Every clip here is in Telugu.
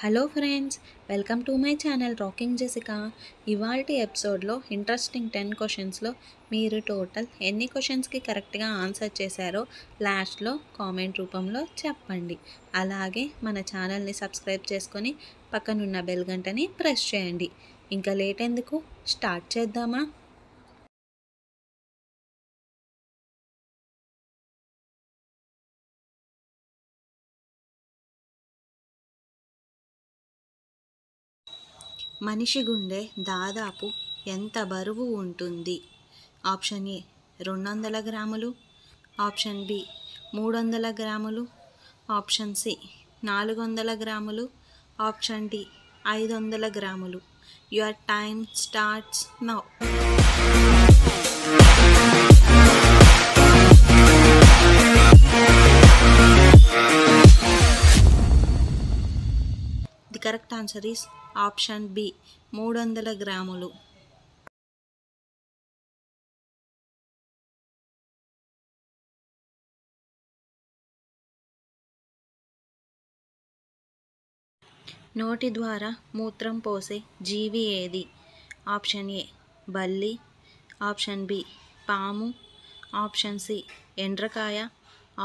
Hello friends, welcome to my channel rocking Jessica. ఇవాల్టి ఎపిసోడ్లో ఇంట్రెస్టింగ్ 10 క్వశ్చన్స్లో మీరు టోటల్ ఎన్ని క్వశ్చన్స్కి కరెక్ట్గా ఆన్సర్ చేశారో లాస్ట్లో కామెంట్ రూపంలో చెప్పండి. అలాగే మన ఛానల్ని సబ్స్క్రైబ్ చేసుకొని పక్కనున్న బెల్ గంటని ప్రెస్ చేయండి. ఇంకా లేట్ ఎందుకు, స్టార్ట్ చేద్దామా? మనిషి గుండె దాదాపు ఎంత బరువు ఉంటుంది? ఆప్షన్ ఏ 200 గ్రాములు, ఆప్షన్ బి 300 గ్రాములు, ఆప్షన్ సి 400 గ్రాములు, ఆప్షన్ డి 500 గ్రాములు. Your time starts now. The correct answer is option B 300 గ్రాములు. నోటి ద్వారా మూత్రం పోసే జీవి ఏది? ఆప్షన్ ఏ బల్లి, ఆప్షన్ బి పాము, ఆప్షన్ సి ఎండ్రకాయ,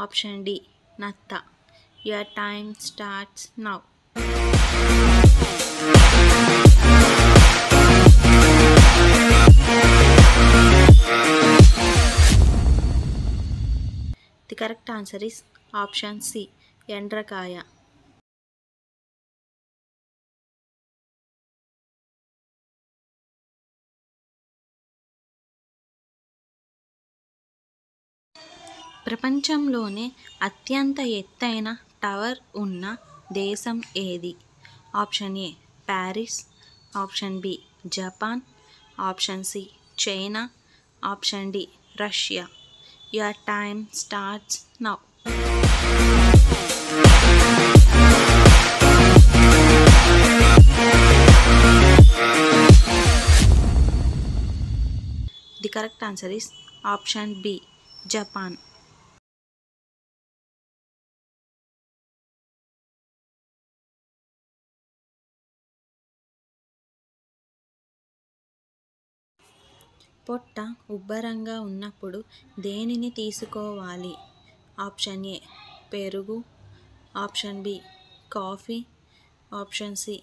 ఆప్షన్ డి నత్త. Your time starts now. The correct answer is option C ఎండ్రకాయ. ప్రపంచంలోనే అత్యంత ఎత్తైన టవర్ ఉన్న దేశం ఏది? Option A Paris, option B Japan, option C China, option D Russia. Your time starts now. The correct answer is option B Japan. పొట్ట ఉబ్బరంగా ఉన్నప్పుడు దేనిని తీసుకోవాలి? ఆప్షన్ ఏ పెరుగు, option B coffee, option C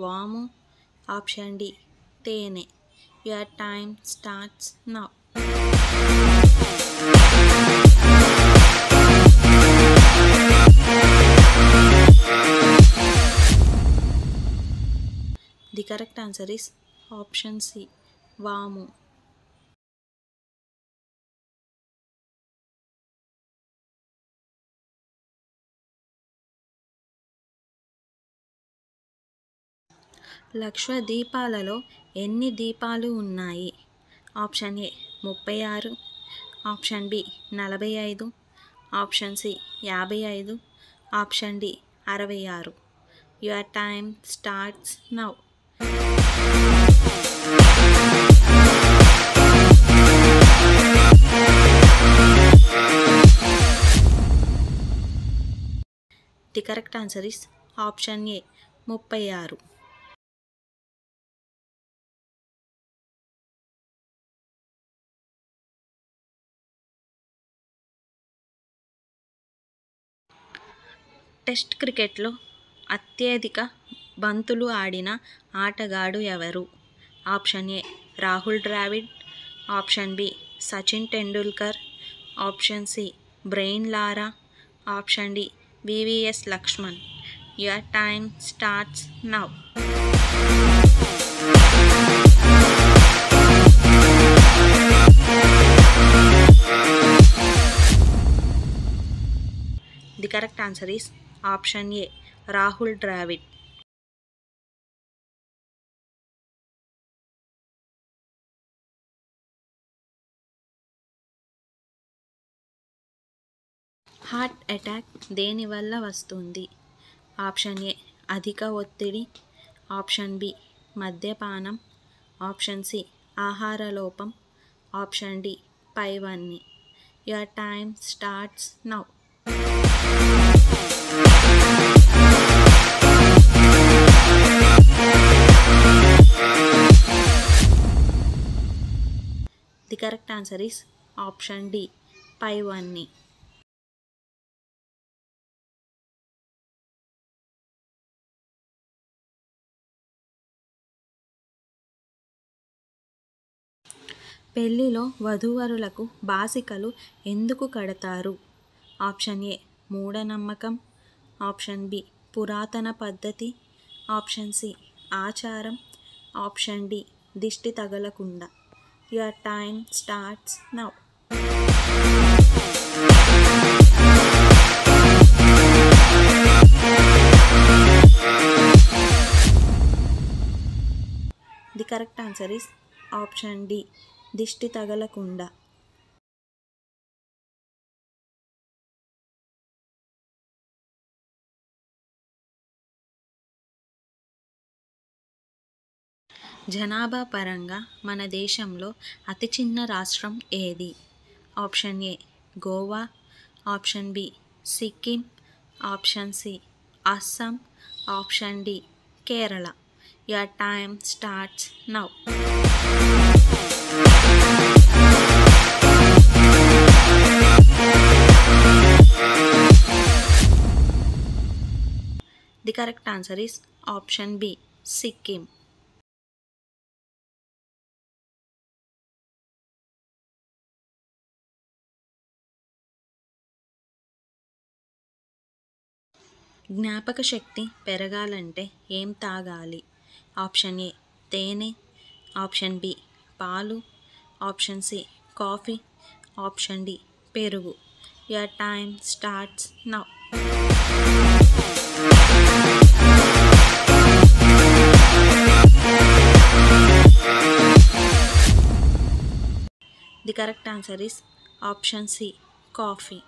వాము, ఆప్షన్ డి తేనె. Your time starts now. The correct answer is option C వాము. లక్ష దీపాలలో ఎన్ని దీపాలు ఉన్నాయి? Option A 36, option B 45, option C 55, option D 66. Your time starts now. The correct answer is option A 36. Test క్రికెట్లో అత్యధిక బంతులు ఆడిన ఆటగాడు ఎవరు? Option A Rahul Dravid, option B Sachin Tendulkar, option C Brian Lara, option D VVS Laxman. Your time starts now. The correct answer is option A Rahul Dravid. Heart attack దేనివల్ల వస్తుంది? ఆప్షన్ ఏ అధిక ఒత్తిడి, ఆప్షన్ బి మద్యపానం, ఆప్షన్ సి ఆహార లోపం, ఆప్షన్ డి పైవన్నీ. Your time starts now. Answer is option D, పైవన్నీ. పెళ్లిలో వధూవరులకు బాసికలు ఎందుకు కడతారు? ఆప్షన్ ఏ మూఢనమ్మకం, ఆప్షన్ బి పురాతన పద్ధతి, ఆప్షన్ సి ఆచారం, ఆప్షన్ డి దిష్టి తగలకుండా. Your time starts now. The correct answer is option D, దిష్టి తగలకుండా. జనాభా పరంగా మన దేశంలో అతి చిన్న రాష్ట్రం ఏది? Option A Goa, option B Sikkim, option C Assam, option D Kerala. Your time starts now. The correct answer is option B, Sikkim. జ్ఞాపక శక్తి పెరగాలంటే ఏం తాగాలి? ఆప్షన్ ఏ తేనె, ఆప్షన్ బి పాలు, option C coffee, option D పెరుగు. Your time starts now. The correct answer is option C coffee.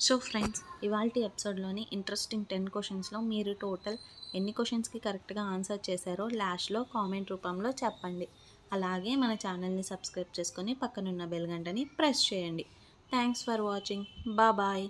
So friends, ఇవాళ ఎపిసోడ్లోని ఇంట్రెస్టింగ్ 10 క్వశ్చన్స్లో మీరు టోటల్ ఎన్ని క్వశ్చన్స్కి కరెక్ట్గా ఆన్సర్ చేశారో లాస్ట్లో కామెంట్ రూపంలో చెప్పండి. అలాగే మన ఛానల్ని సబ్స్క్రైబ్ చేసుకొని పక్కనున్న బెల్ గంటని ప్రెస్ చేయండి. Thanks for watching. బాయ్.